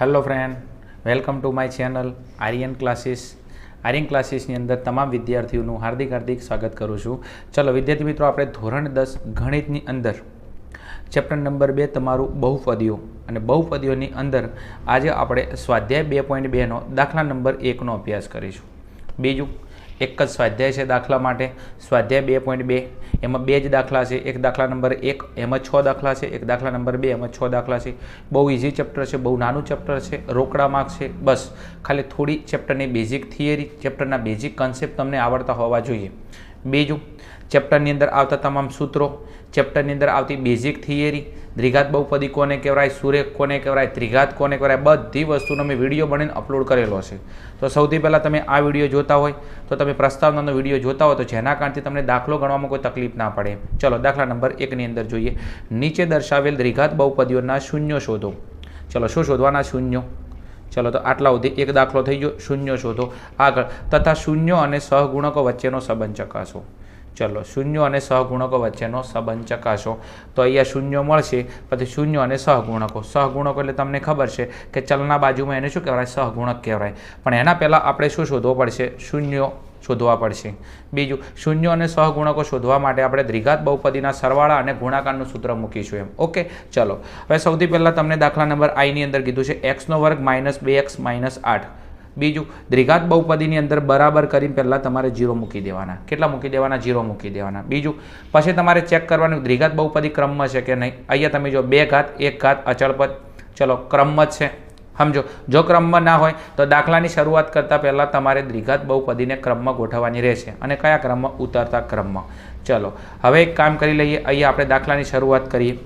Hello friend, welcome to my channel Aryan classes. Aryan ક્લાસીસની અંદર તમામ વિદ્યાર્થીઓનું હાર્દિક સ્વાગત કરું છું. ચલો વિદ્યાર્થી મિત્રો, આપણે ધોરણ 10 ગણિતની અંદર ચેપ્ટર નંબર 2 તમારું બહુપદીઓ અને બહુપદીઓની અંદર આજે આપણે સ્વાધ્યાય 2.2નો દાખલા નંબર 1નો અભ્યાસ કરીશું. બીજું એક જ સ્વાધ્યાય છે દાખલા માટે, સ્વાધ્યાય 2.2. એમાં 2 જ દાખલા છે. એક દાખલા નંબર 1 એમાં 6 દાખલા છે, એક દાખલા નંબર 2 એમાં 6 દાખલા છે. બહુ ઇઝી ચેપ્ટર છે, બહુ નાનું ચેપ્ટર છે, રોકડા માર્ક્સ છે. બસ ખાલી થોડી ચેપ્ટરની બેઝિક થિયરી, ચેપ્ટરના બેઝિક કન્સેપ્ટ તમને આવડતા હોવા જોઈએ. બીજું ચેપ્ટરની અંદર આવતા તમામ સૂત્રો, ચેપ્ટરની અંદર આવતી બેઝિક થિયરી, દ્વિઘાત બહુપદી કોને કહેવાય, સુરેખ કોને કહેવાય, ત્રિઘાત કોને કહેવાય, બધી વસ્તુનો મેં વિડીયો બનાવીને અપલોડ કરેલો છે. તો સૌથી પહેલાં તમે આ વિડીયો જોતા હોય તો તમે પ્રસ્તાવનાનો વિડીયો જોતા હોય તો જેના કારણથી તમને દાખલો ગણવામાં કોઈ તકલીફ ના પડે. ચલો દાખલા નંબર 1ની અંદર જોઈએ. નીચે દર્શાવેલ દ્વિઘાત બહુપદીઓના શૂન્યો શોધો. ચલો શું શોધવાના? શૂન્યો. ચલો તો આટલા સુધી એક દાખલો થઈ ગયો. શૂન્યો શોધો. આગળ તથા શૂન્યો અને સહગુણકો વચ્ચેનો સંબંધ ચકાસો. ચલો શૂન્યો અને સહગુણકો વચ્ચેનો સંબંધ ચકાસો. તો અહીંયા શૂન્યો મળશે, પછી શૂન્યો અને સહગુણકો. સહગુણકો એટલે તમને ખબર છે કે ચલના બાજુમાં એને શું કહેવાય? સહગુણક કહેવાય. પણ એના પહેલાં આપણે શું શોધવો પડશે? શૂન્યો શોધવા પડશે. બીજું શૂન્યો અને સહગુણકો શોધવા માટે આપણે દ્વિઘાત બહુપદીના સરવાળા અને ગુણાકારનું સૂત્ર મૂકીશું એમ. ઓકે, ચલો હવે સૌથી પહેલાં તમને દાખલા નંબર આઈની અંદર કીધું છે x² - 2x - 8. બીજું દ્વિઘાત બહુપદીની અંદર બરાબર કરીને પહેલાં તમારે 0 મૂકી દેવાના. કેટલા મૂકી દેવાના? 0 મૂકી દેવાના. બીજું પછી તમારે ચેક કરવાનું દ્વિઘાત બહુપદી ક્રમમાં છે કે નહીં. અહીંયા તમે જો 2 ઘાત 1 ઘાત અચળ પદ, ચલો ક્રમમાં જ છે. સમજો, જો ક્રમમાં ના હોય તો દાખલાની શરૂઆત કરતાં પહેલાં તમારે દ્વિઘાત બહુપદીને ક્રમમાં ગોઠવવાની રહેશે. અને કયા ક્રમમાં? ઉતરતા ક્રમમાં. ચલો હવે એક કામ કરી લઈએ. અહીંયા આપણે દાખલાની શરૂઆત કરીએ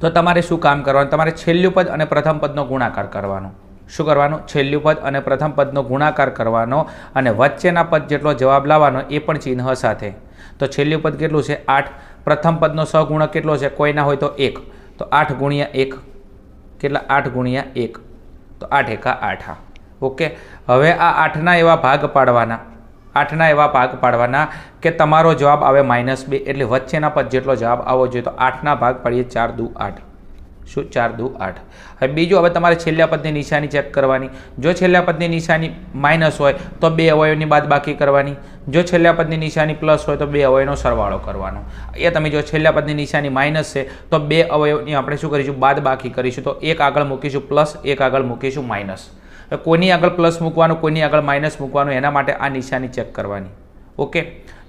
તો તમારે શું કામ કરવાનું? તમારે છેલ્લું પદ અને પ્રથમ પદનો ગુણાકાર કરવાનો. શું કરવાનું? છેલ્લું પદ અને પ્રથમ પદનો ગુણાકાર કરવાનો અને વચ્ચેના પદ જેટલો જવાબ લાવવાનો, એ પણ ચિહ્ન સાથે. તો છેલ્લું પદ કેટલું છે? 8. પ્રથમ પદનો સહગુણક કેટલો છે? કોઈ ના હોય તો 1. તો 8 × 1 કેટલા? 8 × 1 તો 8 × 8. ઓકે, હવે આ 8ના એવા ભાગ પાડવાના, 8ના એવા ભાગ પાડવાના કે તમારો જવાબ આવે -2, એટલે વચ્ચેના પદ જેટલો જવાબ આવવો જોઈએ. તો 8ના ભાગ પાડીએ 4 × 2 = 8. શું? 4 × 2 = 8. હવે બીજું, હવે તમારે છેલ્લા પદની નિશાની ચેક કરવાની. જો છેલ્લા પદની નિશાની માઇનસ હોય તો 2 અવયવની બાદબાકી કરવાની. જો છેલ્લા પદની નિશાની પ્લસ હોય તો 2 અવયવનો સરવાળો કરવાનો. એ તમે જો છેલ્લા પદની નિશાની માઇનસ છે તો 2 અવયવની આપણે શું કરીશું? બાદબાકી કરીશું. તો એક આગળ મૂકીશું પ્લસ, એક આગળ મૂકીશું માઇનસ. કોઈની આગળ પ્લસ મૂકવાનું, કોઈની આગળ માઇનસ મૂકવાનું, એના માટે આ નિશાની ચેક કરવાની. ઓકે,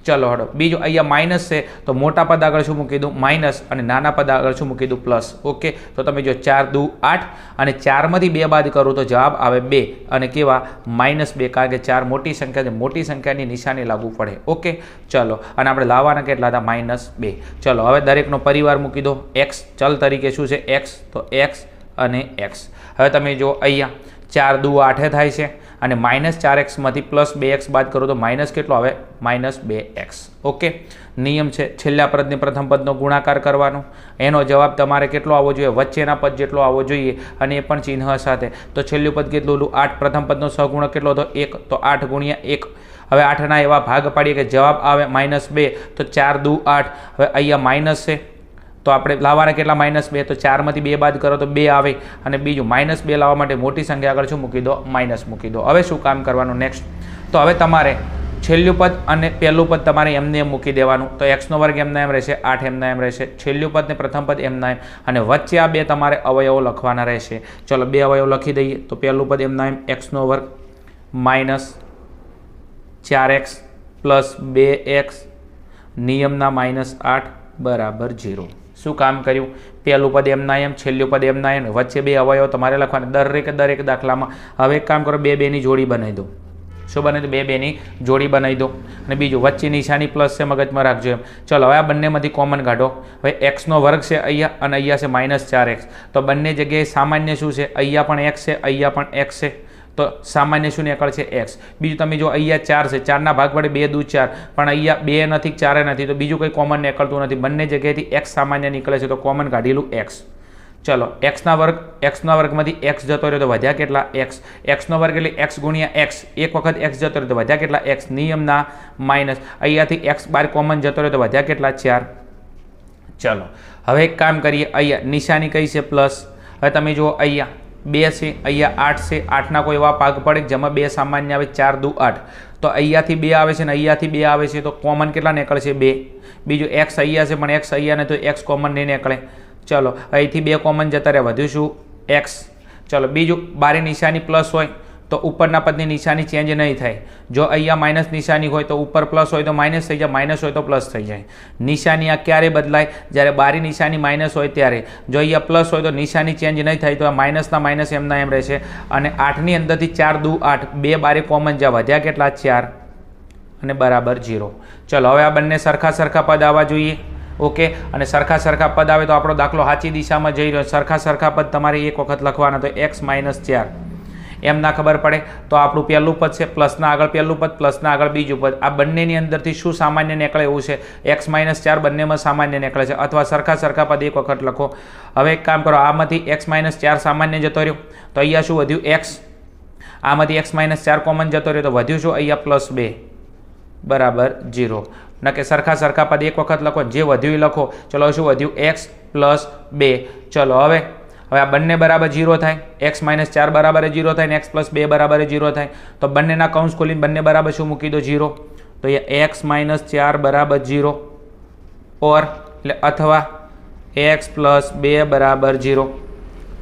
ચલો હડો. બીજું અહીંયા માઇનસ છે તો મોટા પદ આગળ શું મૂકી દઉં? માઇનસ, અને નાના પદ આગળ શું મૂકી દઉં? પ્લસ. ઓકે, તો તમે જો 4 × 2 = 8 અને 4માંથી 2 બાદ કરું તો જવાબ આવે 2 અને કેવા? -2, કારણ કે 4 મોટી સંખ્યા છે, મોટી સંખ્યાની નિશાની લાગુ પડે. ઓકે, ચલો અને આપણે લાવવાના કેટલા હતા? -2. ચલો હવે દરેકનો પરિવાર મૂકી દો. x ચલ તરીકે શું છે? x. તો x અને x. હવે તમે જો અહીંયા 4 × 2 = 8 થાય છે અને -4x માંથી +2x બાદ કરો તો માઇનસ કેટલો આવે? -2x. ઓકે, નિયમ છે છેલ્લા પદને પ્રથમ પદનો ગુણાકાર કરવાનો. એનો જવાબ તમારે કેટલો આવવો જોઈએ? વચ્ચેના પદ જેટલો આવવો જોઈએ, અને એ પણ ચિહ્ન સાથે. તો છેલ્લું પદ કેટલું? 8. પ્રથમ પદનો સહગુણક કેટલો હતો? 1. તો 8 × 1. હવે 8ના એવા ભાગ પાડીએ કે જવાબ આવે -2. તો 4 × 2 = 8. હવે અહીંયા માઇનસ છે તો આપણે લાવવાના કેટલા? -2. તો 4માંથી 2 બાદ કરો તો 2 આવે. અને બીજું -2 લાવવા માટે મોટી સંખ્યા આગળ શું મૂકી દો? માઇનસ મૂકી દો. હવે શું કામ કરવાનું નેક્સ્ટ? તો હવે તમારે છેલ્લું પદ અને પહેલું પદ તમારે એમને એમ મૂકી દેવાનું. તો x² એમના એમ રહેશે, 8 એમના એમ રહેશે, છેલ્લું પદ ને પ્રથમ પદ એમના એમ, અને વચ્ચે આ 2 તમારે અવયવો લખવાના રહેશે. ચલો 2 અવયવ લખી દઈએ. તો પહેલું પદ એમના એમ x² - 4x + 2x નિયમના -8 = 0. શું કામ કર્યું? પહેલું પદ એમના એમ, છેલ્લું પદ એમના એમ, વચ્ચે 2 અવયવ તમારે લખવાના દરેક દાખલામાં. હવે એક કામ કરો, 2 ની જોડી બનાવી દો. શું બનાવી દો? 2 ની જોડી બનાવી દો. અને બીજું વચ્ચે નિશાની પ્લસ છે, મગજમાં રાખજો એમ. ચલો હવે આ બંનેમાંથી કોમન કાઢો. હવે x² છે અહીંયા અને અહીંયા છે -4x. તો બંને જગ્યાએ સામાન્ય શું છે? અહીંયા પણ x છે, અહીંયા પણ x છે. તો સામાન્ય શું નીકળશે? x. બીજું તમે જો અહીંયા 4 છે, 4ના ભાગ પડે 2 × 2 = 4, પણ અહીંયા 2 નથી, 4 નથી, તો બીજું કંઈ કોમન નીકળતું નથી. બંને જગ્યાએથી x સામાન્ય નીકળે છે, તો કોમન કાઢેલું x. ચલો xના વર્ગમાંથી x જતો રહ્યો તો વધ્યા કેટલા? x. x² એટલે x × x. એક વખત x જતો રહ્યો તો વધ્યા કેટલા? x. નિયમના માઇનસ. અહીંયાથી x બાર કોમન જતો રહ્યો તો વધ્યા કેટલા? 4. ચલો હવે એક કામ કરીએ. અહીંયા નિશાની કઈ છે? પ્લસ. હવે તમે જુઓ અહીંયા 2 છે, અહીંયા 8 છે, 8ના કોઈ એવા ભાગ પડે જેમાં 2 સામાન્ય આવે, 4 દુ 8, તો અહીંયાથી 2 આવે છે ને અહીંયાથી 2 આવે છે, તો કોમન કેટલા નીકળશે? 2. બીજું x અહીંયા છે પણ x અહીંયા ને તો x કોમન નહીં નીકળે. ચલો અહીંથી 2 કોમન જતા રહે, વધ્યું શું? x. ચલો બીજું, બારે નિશાની પ્લસ હોય તો ઉપરના પદની નિશાની ચેન્જ નહીં થાય. જો અહીંયા માઇનસ નિશાની હોય તો ઉપર પ્લસ હોય તો માઇનસ થઈ જાય, માઇનસ હોય તો પ્લસ થઈ જાય. નિશાની આ ક્યારે બદલાય? જ્યારે બારી નિશાની માઇનસ હોય ત્યારે. જો અહીંયા પ્લસ હોય તો નિશાની ચેન્જ નહીં થાય, તો આ માઇનસના માઇનસ એમના એમ રહેશે. અને 8ની અંદરથી 4 દુ 8, 2 બારે કોમન જ્યાં વધ્યા કેટલા? 4 અને બરાબર 0. ચલો હવે આ બંને સરખા સરખા પદ આવવા જોઈએ. ઓકે, અને સરખા સરખા પદ આવે તો આપણો દાખલો સાચી દિશામાં જઈ રહ્યો. સરખા સરખા પદ તમારે એક વખત લખવાના, તો x - 4 એમ ના ખબર પડે તો આપણું પહેલું પદ છે, પ્લસના આગળ પહેલું પદ, પ્લસના આગળ બીજું પદ. આ બંનેની અંદરથી શું સામાન્ય નીકળે એવું છે? x - 4 બંનેમાં સામાન્ય નીકળે છે, અથવા સરખા સરખા પદ એક વખત લખો. હવે એક કામ કરો, આમાંથી x - 4 સામાન્ય જતો રહ્યો તો અહીંયા શું વધ્યું? x. આમાંથી x - 4 કોમન જતો રહ્યો તો વધ્યું શું? અહીંયા +2 બરાબર 0. ન કે સરખા સરખા પદ એક વખત લખો, જે વધ્યું એ લખો. ચલો શું વધ્યું? x + 2. ચલો હવે આ બંને બરાબર 0 થાય, x - 4 બરાબર 0 થાય ને x + 2 બરાબર 0 થાય, તો બંનેના કૌંસ ખોલીને બંને બરાબર શું મૂકી દો? 0. તો અહીંયા x - 4 બરાબર 0 ઓર એટલે અથવા x + 2 બરાબર 0.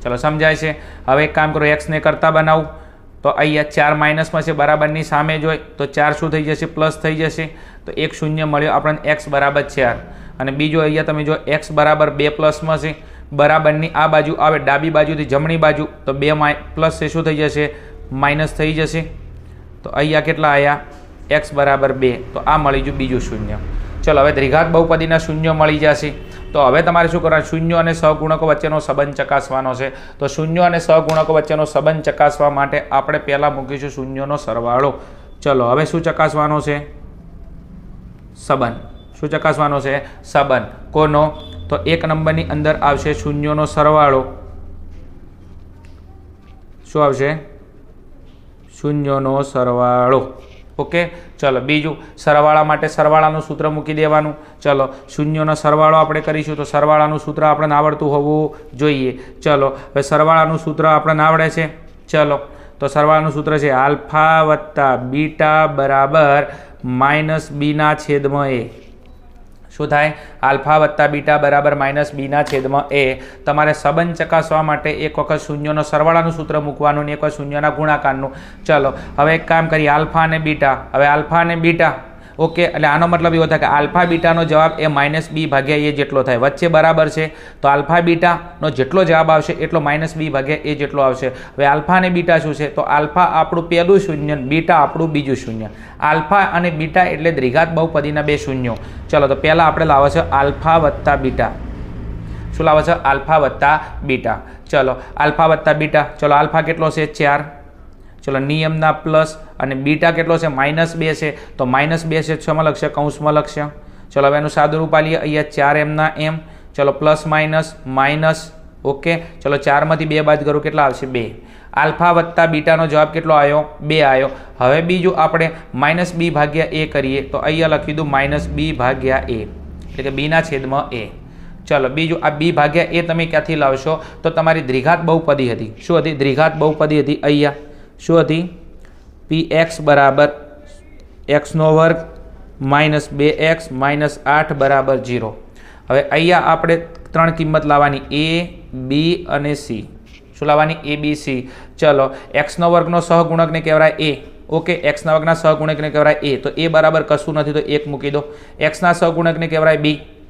ચલો સમજાય છે? હવે એક કામ કરો, x ને કરતા બનાવું તો અહીંયા 4 માઇનસમાં છે, બરાબરની સામે જોઈ તો 4 શું થઈ જશે? પ્લસ થઈ જશે. તો 1 0 મળ્યો આપણને, x બરાબર 4. અને બીજો અહીંયા તમે જો x બરાબર 2 પ્લસમાં છે, બરાબરની આ બાજુ આવે, ડાબી બાજુથી જમણી બાજુ તો 2 પ્લસ છે, શું થઈ જશે? માઇનસ થઈ જશે. તો અહીંયા કેટલા આવ્યા? x બરાબર 2. તો આ મળી ગયું બીજું શૂન્ય. ચલો હવે દ્વિઘાત બહુપદીના શૂન્ય મળી જશે. તો હવે તમારે શું કરવાનું? શૂન્ય અને સહગુણકો વચ્ચેનો સંબંધ ચકાસવાનો છે. તો શૂન્ય અને સહગુણકો વચ્ચેનો સંબંધ ચકાસવા માટે આપણે પહેલાં મૂકીશું શૂન્યનો સરવાળો. ચલો હવે શું ચકાસવાનો છે? સંબંધ. શું ચકાસવાનો છે? સંબંધ. કોનો? તો 1 નંબરની અંદર આવશે શૂન્યનો સરવાળો. શું આવશે? શૂન્યનો સરવાળો. ઓકે, ચલો બીજું, સરવાળા માટે સરવાળાનું સૂત્ર મૂકી દેવાનું. ચલો શૂન્યનો સરવાળો આપણે કરીશું તો સરવાળાનું સૂત્ર આપણને આવડતું હોવું જોઈએ. ચલો હવે સરવાળાનું સૂત્ર આપણને આવડે છે. ચલો તો સરવાળાનું સૂત્ર છે આલ્ફા વત્તા બીટા બરાબર -b/a. શું થાય? આલ્ફા વત્તા બીટા બરાબર -b/a. તમારે સંબંધ ચકાસવા માટે એક વખત શૂન્યનો સરવાળાનું સૂત્ર મૂકવાનું ને એક વખત શૂન્યના ગુણાકારનું. ચલો હવે એક કામ કરીએ, આલ્ફા અને બીટા. હવે આલ્ફા અને બીટા, ઓકે, એટલે આનો મતલબ એવો થાય કે આલ્ફા બીટાનો જવાબ એ -b/a જેટલો થાય. વચ્ચે બરાબર છે તો આલ્ફા બીટાનો જેટલો જવાબ આવશે એટલો -b/a જેટલો આવશે. હવે આલ્ફા અને બીટા શું છે? તો આલ્ફા આપણું પહેલું શૂન્ય, બીટા આપણું બીજું શૂન્ય. આલ્ફા અને બીટા એટલે દ્વિઘાત બહુપદીના 2 શૂન્યો. ચલો તો પહેલાં આપણે લાવો છે આલ્ફા વત્તા બીટા. શું લાવો છે? આલ્ફા વત્તા બીટા. ચલો આલ્ફા વત્તા બીટા. ચલો આલ્ફા કેટલો છે? 4. ચલો નિયમના પ્લસ અને બીટા કેટલો છે? -2 છે. તો -2 છે શેમાં લખશે? કૌંસમાં લખશે. ચલો હવે એનું સાદું રૂપ આલીએ. અહીંયા 4 એમના એમ. ચલો પ્લસ માઇનસ. ઓકે, ચલો 4માંથી 2 બાદ કરું, કેટલા આવશે? 2. આલ્ફા વત્તા બીટાનો જવાબ કેટલો આવ્યો? 2 આવ્યો. હવે બીજું આપણે -b/a કરીએ તો અહીંયા લખી દઉં -b/a એટલે કે b/a. ચલો બીજું, આ b/a તમે ક્યાંથી લાવશો? તો તમારી દ્વિઘાત બહુપદી હતી. શું હતી? દ્વિઘાત બહુપદી હતી. અહીંયા શું હતી? px બરાબર x² - 2x - 8 બરાબર 0. હવે અહીંયા આપણે 3 કિંમત લાવવાની, a, b અને c. શું લાવવાની? a, b, c. ચલો x² સહગુણકને કહેવાય a. ઓકે, x ના વર્ગના સહગુણકને કહેવાય a. તો a બરાબર કશું નથી તો 1 મૂકી દો. x ના સહગુણકને કહેવાય b.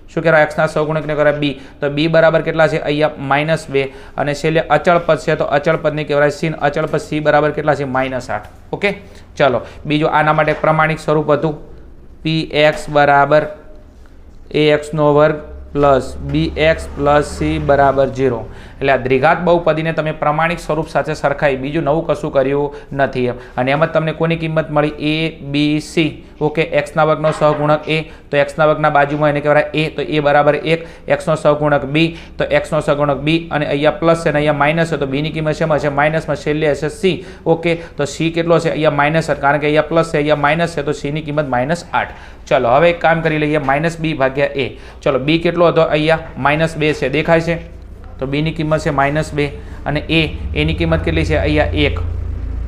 શું કહેવાય? x ના સહગુણકને કહેવાય b. તો b બરાબર કેટલા છે? અહીંયા -2. અને છેલ્લે અચળ પદ છે તો અચળ પદને કહેવાય c. અચળ પદ c બરાબર કેટલા છે? -8. ઓકે, ચલો બીજું આના માટે પ્રમાણિક સ્વરૂપ હતું px બરાબર ax² + bx + c બરાબર 0. એટલે આ દ્વિઘાત બહુપદીને તમે પ્રમાણિક સ્વરૂપ સાથે સરખાઈ, બીજું નવું કશું કર્યું નથી એમ. અને એમાં તમને કોની કિંમત મળી? a, b, c. Okay, x ના વર્ગનો સહગુણક a તો x ના વર્ગના બાજુમાં એને કહેવાય a, તો a બરાબર 1. x નો સહગુણક b તો x નો સહગુણક b, અને અહીંયા પ્લસ છે ને અહીંયા માઇનસ છે તો b ની કિંમત શેમાં છે? માઇનસમાં. છેલ્લે હશે c. ઓકે, તો c કેટલો છે? અહીંયા માઇનસ, કારણ કે અહીંયા પ્લસ છે, અહીંયા માઇનસ છે, તો c ની કિંમત -8. ચલો હવે એક કામ કરી લઈએ, -b/a. ચલો b કેટલો હતો? અહીંયા -2 છે, દેખાય છે? તો b ની કિંમત છે -2. અને એની કિંમત કેટલી છે અહીંયા 1.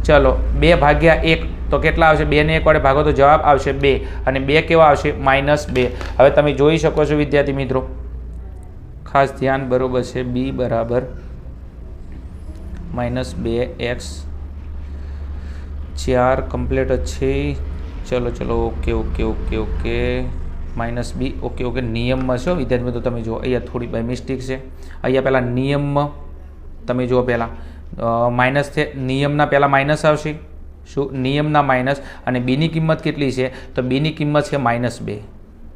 ચલો 2/1 તો કેટલા આવશે? 2 ને 1 વડે ભાગો તો જવાબ આવશે 2 અને 2 કેવા આવશે? -2. હવે તમે જોઈ શકો છો વિદ્યાર્થી મિત્રો, ખાસ ધ્યાન, બરોબર છે, b બરાબર -2x 4 કમ્પ્લીટ જ છે. ચલો ચલો okay okay okay okay -b okay okay નિયમમાં છે વિદ્યાર્થી મિત્રો. તમે જુઓ અહીંયા થોડી બાય મિસ્ટેક છે. અહીંયા પહેલાં નિયમમાં તમે જુઓ, પહેલાં માઇનસ છે, નિયમના પહેલાં માઇનસ આવશે. શું? નિયમના માઇનસ. અને બીની કિંમત કેટલી છે? તો બીની કિંમત છે -2.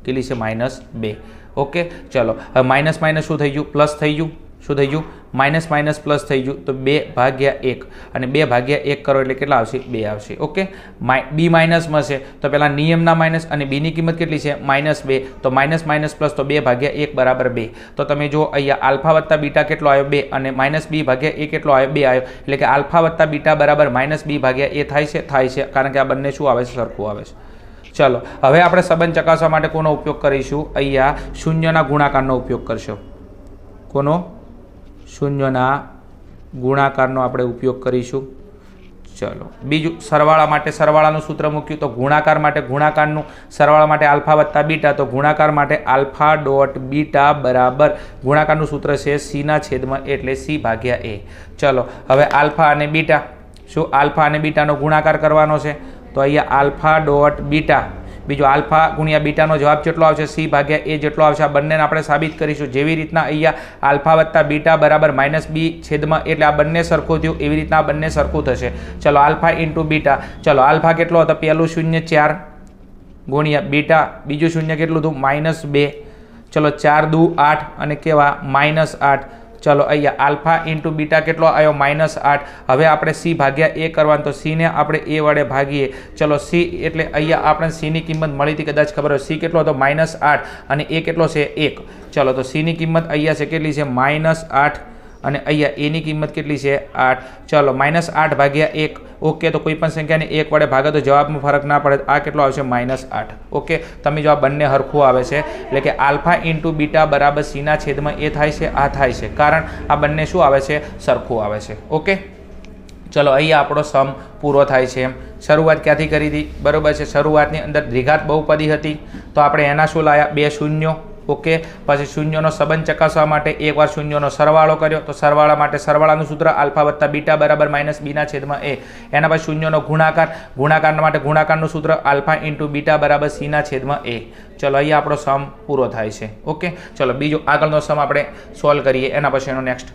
કેટલી છે? -2. ઓકે ચલો હવે માઇનસ માઇનસ શું થઈ ગયું? પ્લસ થઈ ગયું. શું થઈ ગયું? માઇનસ માઇનસ પ્લસ થઈ ગયું. તો 2/1 અને 2/1 કરો એટલે કેટલા આવશે? 2 આવશે. ઓકે બી માઇનસમાં છે તો પહેલાં નિયમના માઇનસ અને બીની કિંમત કેટલી છે? -2. તો માઇનસ માઇનસ પ્લસ તો 2/1 બરાબર 2. તો તમે જો અહીંયા આલ્ફા વત્તા બીટા કેટલો આવ્યો? 2 અને -b/a કેટલો આવ્યો? 2 આવ્યો. એટલે કે આલ્ફા વત્તા બીટા બરાબર -b/a થાય છે? થાય છે, કારણ કે આ બંને શું આવે છે? સરખું આવે છે. ચલો હવે આપણે સંબંધ ચકાસવા માટે કોનો ઉપયોગ કરીશું? અહીંયા શૂન્યના ગુણાકારનો ઉપયોગ કરશો. કોનો? શૂન્યના ગુણાકારનો આપણે ઉપયોગ કરીશું. ચલો બીજું, સરવાળા માટે સરવાળાનું સૂત્ર મૂક્યું. તો ગુણાકાર માટે ગુણાકારનું, સરવાળા માટે આલ્ફા વત્તા બીટા, તો ગુણાકાર માટે આલ્ફા ડોટ બીટા બરાબર ગુણાકારનું સૂત્ર છે c/a એટલે c/a. ચલો હવે આલ્ફા અને બીટા, શું આલ્ફા અને બીટાનો ગુણાકાર કરવાનો છે? તો અહીંયા આલ્ફા ડોટ બીટા, બીજો આલ્ફા ગુણ્યા બીટાનો જવાબ કેટલો આવશે? c/a જેટલો આવશે. આ બંનેને આપણે સાબિત કરીશું. જેવી રીતના અહીંયા આલ્ફા વત્તા બીટા બરાબર -b/ એટલે આ બંને સરખું થયું, એવી રીતના આ બંને સરખું થશે. ચલો આલ્ફા ઇન્ટુ બીટા, ચલો આલ્ફા કેટલો હતો? પહેલું શૂન્ય 4 ગુણ્યા બીટા બીજું શૂન્ય કેટલું હતું? -2. ચલો 4 દુ 8 અને કેવા? -8. ચલો અહીંયા આલ્ફા ઇન્ટુ બીટા કેટલો આવ્યો? -8. હવે આપણે c/a કરવાનું, તો c ને આપણે a વડે ભાગીએ. ચલો c એટલે અહીંયા આપણે c ની કિંમત મળી હતી, કદાચ ખબર હોય. c કેટલો હતો? -8 અને a કેટલો છે? 1. ચલો તો c ની કિંમત અહીંયા છે કેટલી છે? -8 અને અહીંયા a ની કિંમત કેટલી છે? 8. ચલો -8/1. ઓકે તો કોઈ પણ સંખ્યાને 1 વડે ભાગે તો જવાબમાં ફરક ના પડે. આ કેટલો આવશે? -8. ઓકે તમે જો આ બંને હરખું આવે છે એટલે કે આલ્ફા ઇન્ટુ બીટા બરાબર c/a થાય છે, આ થાય છે, કારણ આ બંને શું આવે છે? સરખું આવે છે. ઓકે ચલો અહીંયા આપણો સમ પૂરો થાય છે. શરૂઆત ક્યાંથી કરી હતી? બરોબર છે, શરૂઆતની અંદર દ્વિઘાત બહુપદી હતી તો આપણે એના શું લાયા? 2 શૂન્યો. ઓકે પછી શૂન્યનો સંબંધ ચકાસવા માટે એકવાર શૂન્યનો સરવાળો કર્યો. તો સરવાળા માટે સરવાળાનું સૂત્ર આલ્ફા વત્તા બીટા બરાબર -b/a. એના પછી શૂન્યનો ગુણાકાર, ગુણાકાર માટે ગુણાકારનું સૂત્ર આલ્ફા ઇન્ટુ બીટા બરાબર c/a. ચલો અહીંયા આપણો સમ પૂરો થાય છે. ઓકે ચલો બીજો આગળનો સમ આપણે સોલ્વ કરીએ, એના પછી એનો નેક્સ્ટ